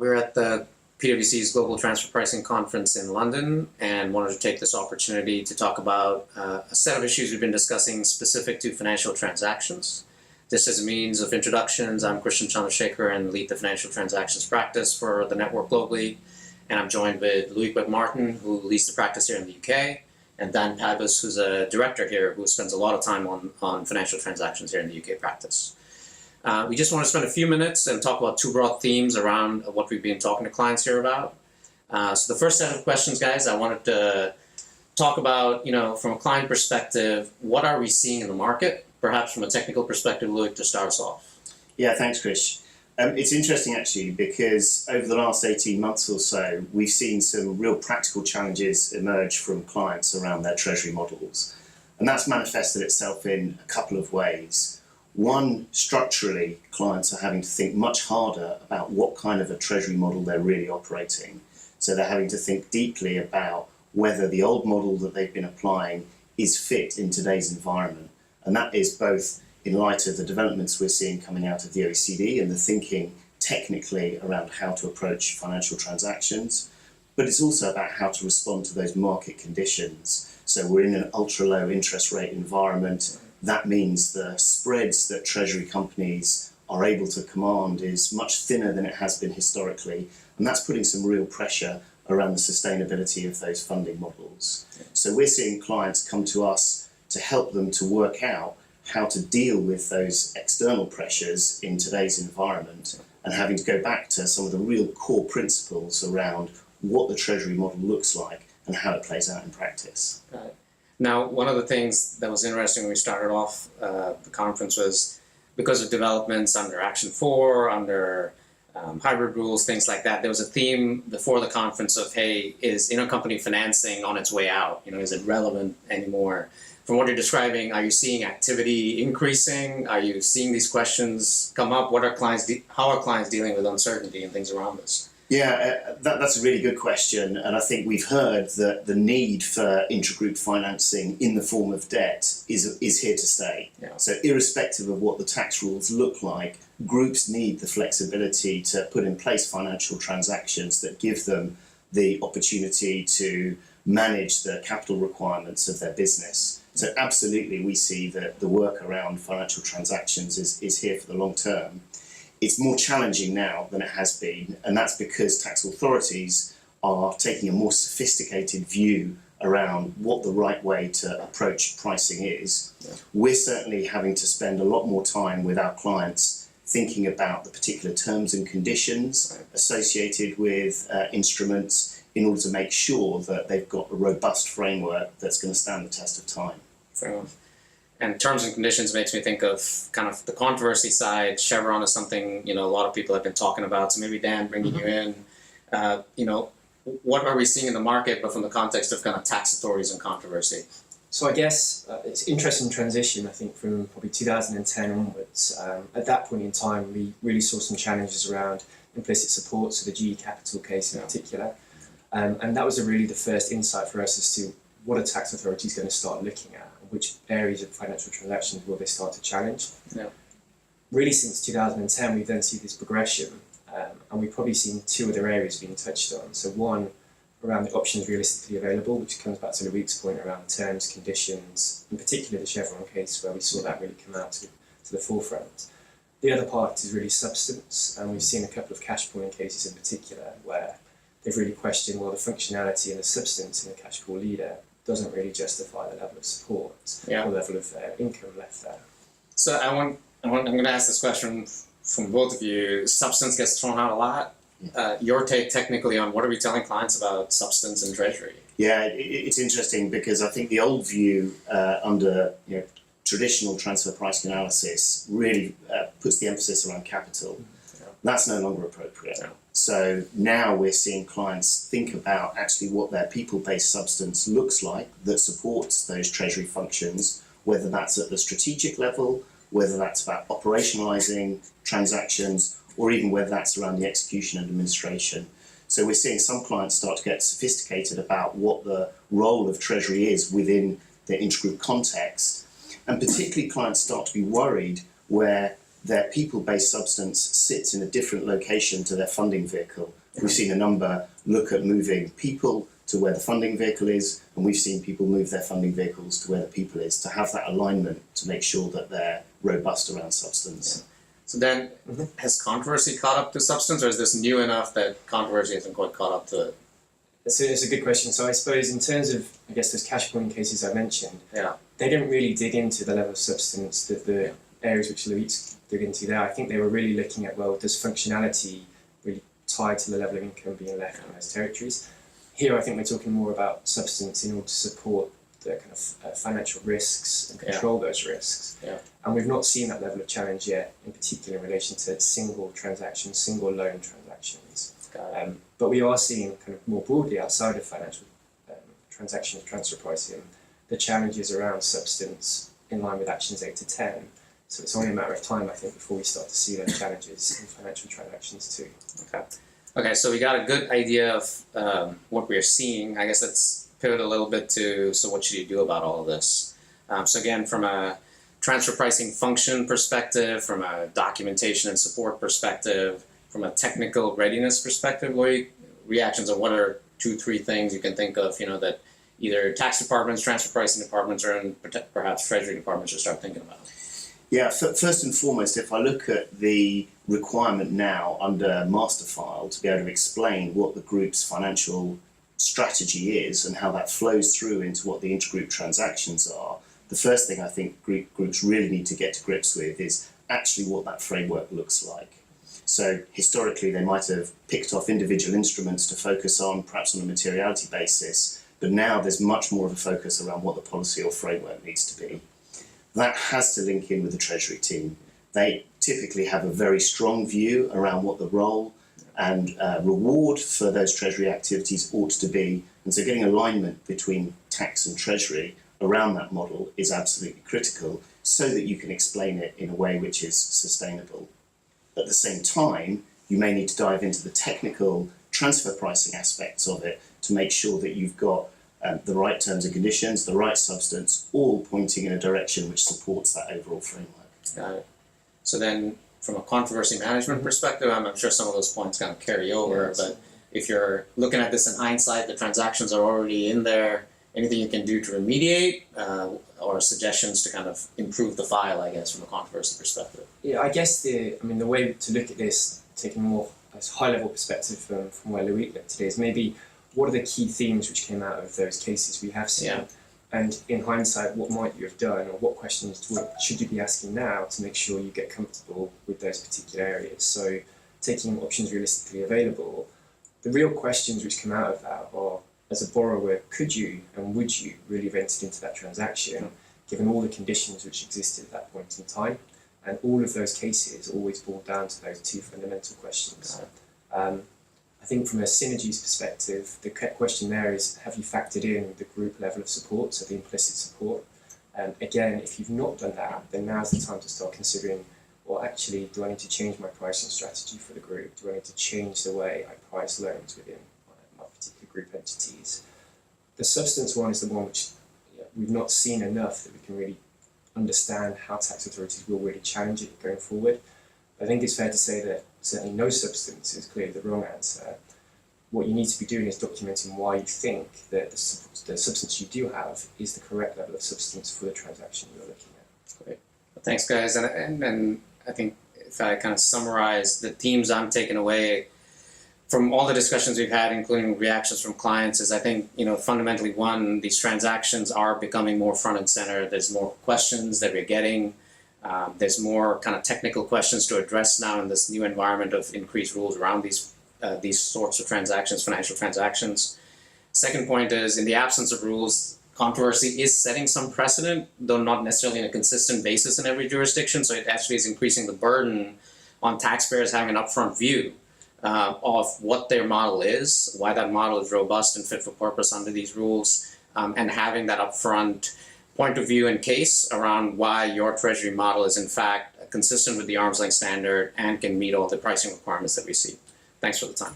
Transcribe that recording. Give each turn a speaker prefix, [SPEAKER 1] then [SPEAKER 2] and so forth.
[SPEAKER 1] We're at the PwC's Global Transfer Pricing Conference in London and wanted to take this opportunity to talk about a set of issues we've been discussing specific to financial transactions. Just as a means of introductions, I'm Krishnan Chandrasekhar and lead the financial transactions practice for the network globally. And I'm joined with Loic Webb-Martin, who leads the practice here in the UK, and Dan Pybus, who's a director here who spends a lot of time on financial transactions here in the UK practice. We just want to spend a few minutes and talk about two broad themes around what we've been talking to clients here about. So the first set of questions, guys, I wanted to talk about, from a client perspective, what are we seeing in the market? Perhaps from a technical perspective, Loic, to start us off.
[SPEAKER 2] Yeah, thanks, Krish. It's interesting, actually, because over the last 18 months or so, we've seen some real practical challenges emerge from clients around their treasury models. And that's manifested itself in a couple of ways. One, structurally, clients are having to think much harder about what kind of a treasury model they're really operating. So they're having to think deeply about whether the old model that they've been applying is fit in today's environment. And that is both in light of the developments we're seeing coming out of the OECD and the thinking technically around how to approach financial transactions, but it's also about how to respond to those market conditions. So we're in an ultra-low interest rate environment. That means the spreads that treasury companies are able to command is much thinner than it has been historically, and that's putting some real pressure around the sustainability of those funding models. So we're seeing clients come to us to help them to work out how to deal with those external pressures in today's environment and having to go back to some of the real core principles around what the treasury model looks like and how it plays out in practice.
[SPEAKER 1] Right. Now, one of the things that was interesting when we started off the conference was because of developments under Action 4, under hybrid rules, things like that, there was a theme before the conference of, hey, is intercompany financing on its way out? Is it relevant anymore? From what you're describing, are you seeing activity increasing? Are you seeing these questions come up? How are clients dealing with uncertainty and things around this?
[SPEAKER 2] Yeah, that's a really good question. And I think we've heard that the need for intragroup financing in the form of debt is here to stay.
[SPEAKER 1] Yeah.
[SPEAKER 2] So irrespective of what the tax rules look like, groups need the flexibility to put in place financial transactions that give them the opportunity to manage the capital requirements of their business. So absolutely, we see that the work around financial transactions is here for the long term. It's more challenging now than it has been, and that's because tax authorities are taking a more sophisticated view around what the right way to approach pricing is. Yeah. We're certainly having to spend a lot more time with our clients thinking about the particular terms and conditions associated with instruments in order to make sure that they've got a robust framework that's going to stand the test of time.
[SPEAKER 1] Fair enough. And terms and conditions makes me think of kind of the controversy side. Chevron is something, a lot of people have been talking about. So maybe Dan, bringing you in, what are we seeing in the market, but from the context of kind of tax authorities and controversy?
[SPEAKER 3] So I guess it's an interesting transition, I think, from probably 2010 onwards. At that point in time, we really saw some challenges around implicit support, so the GE Capital case in particular. And that was really the first insight for us as to what a tax authority is going to start looking at, which areas of financial transactions will they start to challenge.
[SPEAKER 1] Yeah.
[SPEAKER 3] Really, since 2010, we've then seen this progression, and we've probably seen two other areas being touched on. So one, around the options realistically available, which comes back to Loic's point around terms, conditions, in particular the Chevron case, where we saw that really come out to the forefront. The other part is really substance, and we've seen a couple of cash pooling cases in particular, where they've really questioned, the functionality and the substance in the cash pool leader doesn't really justify the level of support or level of income left there.
[SPEAKER 1] So I'm going to ask this question from both of you. Substance gets thrown out a lot. Your take technically on what are we telling clients about substance and treasury?
[SPEAKER 2] Yeah, it's interesting because I think the old view under traditional transfer pricing analysis really puts the emphasis around capital. Yeah. That's no longer appropriate. Yeah. So now we're seeing clients think about actually what their people-based substance looks like that supports those treasury functions, whether that's at the strategic level, whether that's about operationalizing transactions, or even whether that's around the execution and administration. So we're seeing some clients start to get sophisticated about what the role of treasury is within the intergroup context. And particularly clients start to be worried where their people-based substance sits in a different location to their funding vehicle. We've seen a number look at moving people to where the funding vehicle is, and we've seen people move their funding vehicles to where the people is, to have that alignment to make sure that they're robust around substance.
[SPEAKER 1] So then, has controversy caught up to substance, or is this new enough that controversy hasn't quite caught up to it?
[SPEAKER 3] It's a good question. So I suppose in terms of, I guess, those cash pooling cases I mentioned, they didn't really dig into the level of substance that the areas which Loic dug into there. I think they were really looking at, well, does functionality really tie to the level of income being left in those territories? Here, I think we're talking more about substance in order to support the kind of financial risks and control those risks. And we've not seen that level of challenge yet, in particular in relation to single transactions, single loan transactions. But we are seeing kind of more broadly outside of financial transactions transfer pricing, the challenges around substance in line with actions 8 to 10. So it's only a matter of time, I think, before we start to see those challenges in financial transactions too.
[SPEAKER 1] Okay, so we got a good idea of what we're seeing. I guess let's pivot a little bit to, so what should you do about all of this? So again, from a transfer pricing function perspective, from a documentation and support perspective, from a technical readiness perspective, Loic, reactions on what are 2-3 things you can think of, that either tax departments, transfer pricing departments, or perhaps treasury departments should start thinking about?
[SPEAKER 2] Yeah, first and foremost, if I look at the requirement now under master file to be able to explain what the group's financial strategy is and how that flows through into what the intergroup transactions are, the first thing I think groups really need to get to grips with is actually what that framework looks like. So historically, they might have picked off individual instruments to focus on, perhaps on a materiality basis, but now there's much more of a focus around what the policy or framework needs to be. That has to link in with the Treasury team. They typically have a very strong view around what the role and reward for those Treasury activities ought to be, and so getting alignment between tax and Treasury around that model is absolutely critical so that you can explain it in a way which is sustainable. At the same time, you may need to dive into the technical transfer pricing aspects of it to make sure that you've got the right terms and conditions, the right substance, all pointing in a direction which supports that overall framework.
[SPEAKER 1] Got it. So then, from a controversy management perspective, I'm sure some of those points kind of carry over, but if you're looking at this in hindsight, the transactions are already in there, anything you can do to remediate, or suggestions to kind of improve the file, I guess, from a controversy perspective?
[SPEAKER 3] Yeah, I guess the way to look at this, taking a more high-level perspective from where Loic looked today, is maybe what are the key themes which came out of those cases we have seen? And in hindsight, what might you have done, or what questions should you be asking now to make sure you get comfortable with those particular areas? So taking options realistically available, the real questions which come out of that are, as a borrower, could you and would you really have entered into that transaction, given all the conditions which existed at that point in time? And all of those cases always boil down to those 2 fundamental questions. I think from a synergies perspective, the question there is, have you factored in the group level of support, so the implicit support? Again, if you've not done that, then now's the time to start considering, well, actually, do I need to change my pricing strategy for the group? Do I need to change the way I price loans within my particular group entities? The substance one is the one which we've not seen enough that we can really understand how tax authorities will really challenge it going forward. I think it's fair to say that certainly no substance is clearly the wrong answer. What you need to be doing is documenting why you think that the substance you do have is the correct level of substance for the transaction you're looking at.
[SPEAKER 1] Great. Well, thanks, guys. And I think if I kind of summarize the themes I'm taking away from all the discussions we've had, including reactions from clients, is I think, fundamentally, one, these transactions are becoming more front and center. There's more questions that we're getting. There's more kind of technical questions to address now in this new environment of increased rules around these sorts of transactions, financial transactions. Second point is, in the absence of rules, controversy is setting some precedent, though not necessarily in a consistent basis in every jurisdiction. So it actually is increasing the burden on taxpayers having an upfront view of what their model is, why that model is robust and fit for purpose under these rules, and having that upfront point of view and case around why your treasury model is in fact consistent with the arm's length standard and can meet all the pricing requirements that we see. Thanks for the time.